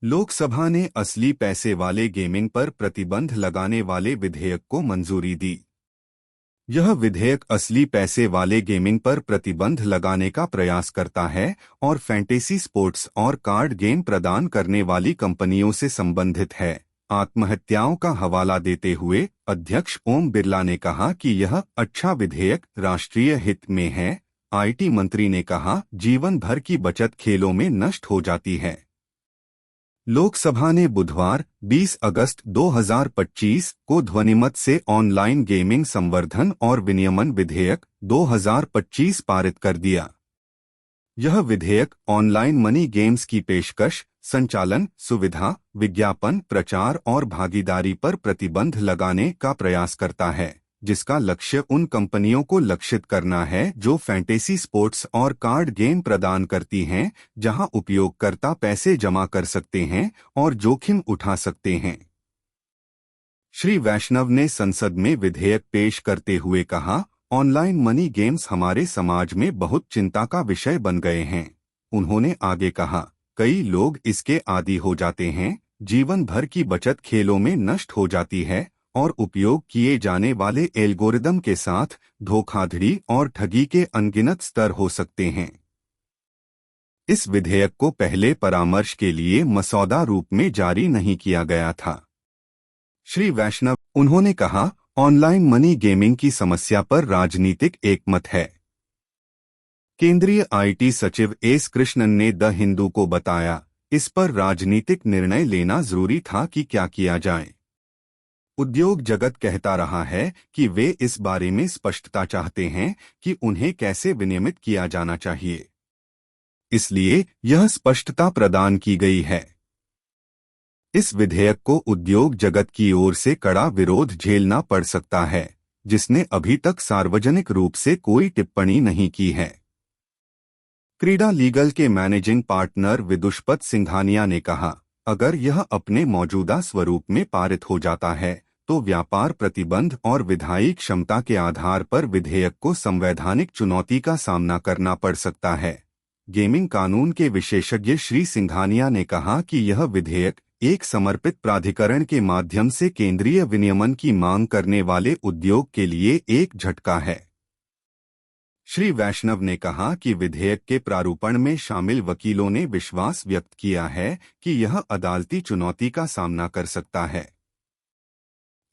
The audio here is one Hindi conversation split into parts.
लोकसभा ने असली पैसे वाले गेमिंग पर प्रतिबंध लगाने वाले विधेयक को मंजूरी दी। यह विधेयक असली पैसे वाले गेमिंग पर प्रतिबंध लगाने का प्रयास करता है और फैंटेसी स्पोर्ट्स और कार्ड गेम प्रदान करने वाली कंपनियों से संबंधित है। आत्महत्याओं का हवाला देते हुए अध्यक्ष ओम बिरला ने कहा कि यह अच्छा विधेयक राष्ट्रीय हित में है। आईटी मंत्री ने कहा, जीवन भर की बचत खेलों में नष्ट हो जाती है। लोकसभा ने बुधवार 20 अगस्त 2025 को ध्वनिमत से ऑनलाइन गेमिंग संवर्धन और विनियमन विधेयक 2025 पारित कर दिया। यह विधेयक ऑनलाइन मनी गेम्स की पेशकश, संचालन, सुविधा, विज्ञापन, प्रचार और भागीदारी पर प्रतिबंध लगाने का प्रयास करता है, जिसका लक्ष्य उन कंपनियों को लक्षित करना है जो फैंटेसी स्पोर्ट्स और कार्ड गेम प्रदान करती हैं, जहां उपयोगकर्ता पैसे जमा कर सकते हैं और जोखिम उठा सकते हैं। श्री वैष्णव ने संसद में विधेयक पेश करते हुए कहा, ऑनलाइन मनी गेम्स हमारे समाज में बहुत चिंता का विषय बन गए हैं। उन्होंने आगे कहा, कई लोग इसके आदी हो जाते हैं, जीवन भर की बचत खेलों में नष्ट हो जाती है और उपयोग किए जाने वाले एल्गोरिदम के साथ धोखाधड़ी और ठगी के अनगिनत स्तर हो सकते हैं। इस विधेयक को पहले परामर्श के लिए मसौदा रूप में जारी नहीं किया गया था। श्री वैष्णव उन्होंने कहा, ऑनलाइन मनी गेमिंग की समस्या पर राजनीतिक एकमत है। केंद्रीय आईटी सचिव एस कृष्णन ने द हिंदू को बताया, इस पर राजनीतिक निर्णय लेना जरूरी था कि क्या किया जाए। उद्योग जगत कहता रहा है कि वे इस बारे में स्पष्टता चाहते हैं कि उन्हें कैसे विनियमित किया जाना चाहिए। इसलिए यह स्पष्टता प्रदान की गई है। इस विधेयक को उद्योग जगत की ओर से कड़ा विरोध झेलना पड़ सकता है, जिसने अभी तक सार्वजनिक रूप से कोई टिप्पणी नहीं की है। क्रीडा लीगल के मैनेजिंग पार्टनर विदुषपत सिंघानिया ने कहा, अगर यह अपने मौजूदा स्वरूप में पारित हो जाता है तो व्यापार प्रतिबंध और विधायी क्षमता के आधार पर विधेयक को संवैधानिक चुनौती का सामना करना पड़ सकता है। गेमिंग कानून के विशेषज्ञ श्री सिंघानिया ने कहा कि यह विधेयक एक समर्पित प्राधिकरण के माध्यम से केंद्रीय विनियमन की मांग करने वाले उद्योग के लिए एक झटका है। श्री वैष्णव ने कहा कि विधेयक के प्रारूपण में शामिल वकीलों ने विश्वास व्यक्त किया है कि यह अदालती चुनौती का सामना कर सकता है।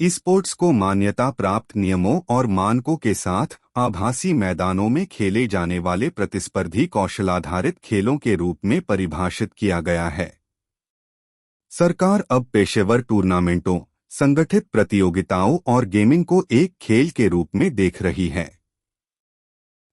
स्पोर्ट्स को मान्यता प्राप्त नियमों और मानकों के साथ आभासी मैदानों में खेले जाने वाले प्रतिस्पर्धी कौशलाधारित खेलों के रूप में परिभाषित किया गया है। सरकार अब पेशेवर टूर्नामेंटों, संगठित प्रतियोगिताओं और गेमिंग को एक खेल के रूप में देख रही है।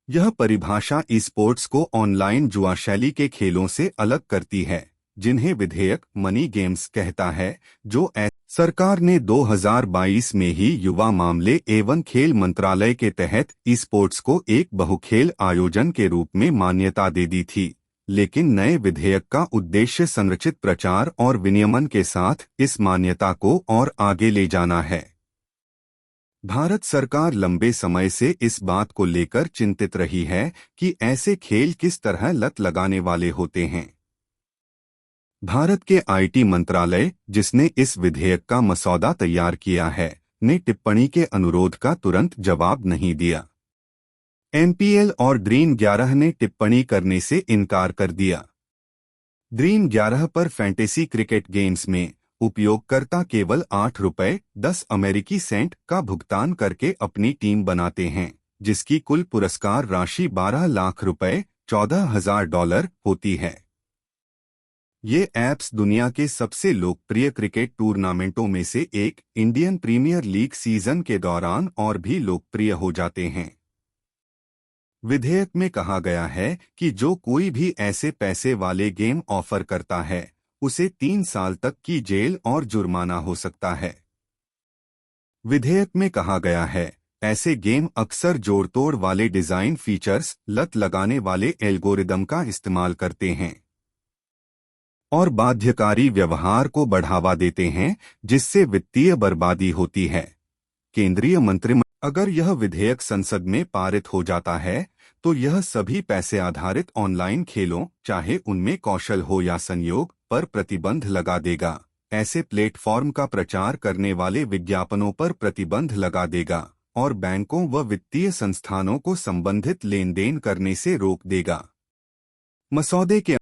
यह परिभाषा स्पोर्ट्स को ऑनलाइन जुआ शैली के खेलों से अलग करती है, जिन्हें विधेयक मनी गेम्स कहता है, जो सरकार ने 2022 में ही युवा मामले एवं खेल मंत्रालय के तहत स्पोर्ट्स को एक बहुखेल आयोजन के रूप में मान्यता दे दी थी। लेकिन नए विधेयक का उद्देश्य संरचित प्रचार और विनियमन के साथ इस मान्यता को और आगे ले जाना है। भारत सरकार लंबे समय से इस बात को लेकर चिंतित रही है कि ऐसे खेल किस तरह लत लगाने वाले होते हैं। भारत के आईटी मंत्रालय, जिसने इस विधेयक का मसौदा तैयार किया है, ने टिप्पणी के अनुरोध का तुरंत जवाब नहीं दिया। एमपीएल और ड्रीम 11 ने टिप्पणी करने से इनकार कर दिया। ड्रीम 11 पर फैंटेसी क्रिकेट गेम्स में उपयोगकर्ता केवल $8.10 का भुगतान करके अपनी टीम बनाते हैं, जिसकी कुल पुरस्कार राशि $12 लाख $14,000 होती है। ये ऐप्स दुनिया के सबसे लोकप्रिय क्रिकेट टूर्नामेंटों में से एक इंडियन प्रीमियर लीग सीजन के दौरान और भी लोकप्रिय हो जाते हैं। विधेयक में कहा गया है कि जो कोई भी ऐसे पैसे वाले गेम ऑफर करता है, उसे 3 साल तक की जेल और जुर्माना हो सकता है। विधेयक में कहा गया है, ऐसे गेम अक्सर जोड़तोड़ वाले डिजाइन फीचर्स, लत लगाने वाले एल्गोरिदम का इस्तेमाल करते हैं और बाध्यकारी व्यवहार को बढ़ावा देते हैं, जिससे वित्तीय बर्बादी होती है। केंद्रीय मंत्रिमंडल अगर यह विधेयक संसद में पारित हो जाता है तो यह सभी पैसे आधारित ऑनलाइन खेलों, चाहे उनमें कौशल हो या संयोग, पर प्रतिबंध लगा देगा। ऐसे प्लेटफॉर्म का प्रचार करने वाले विज्ञापनों पर प्रतिबंध लगा देगा और बैंकों व वित्तीय संस्थानों को संबंधित लेन देन करने से रोक देगा। मसौदे के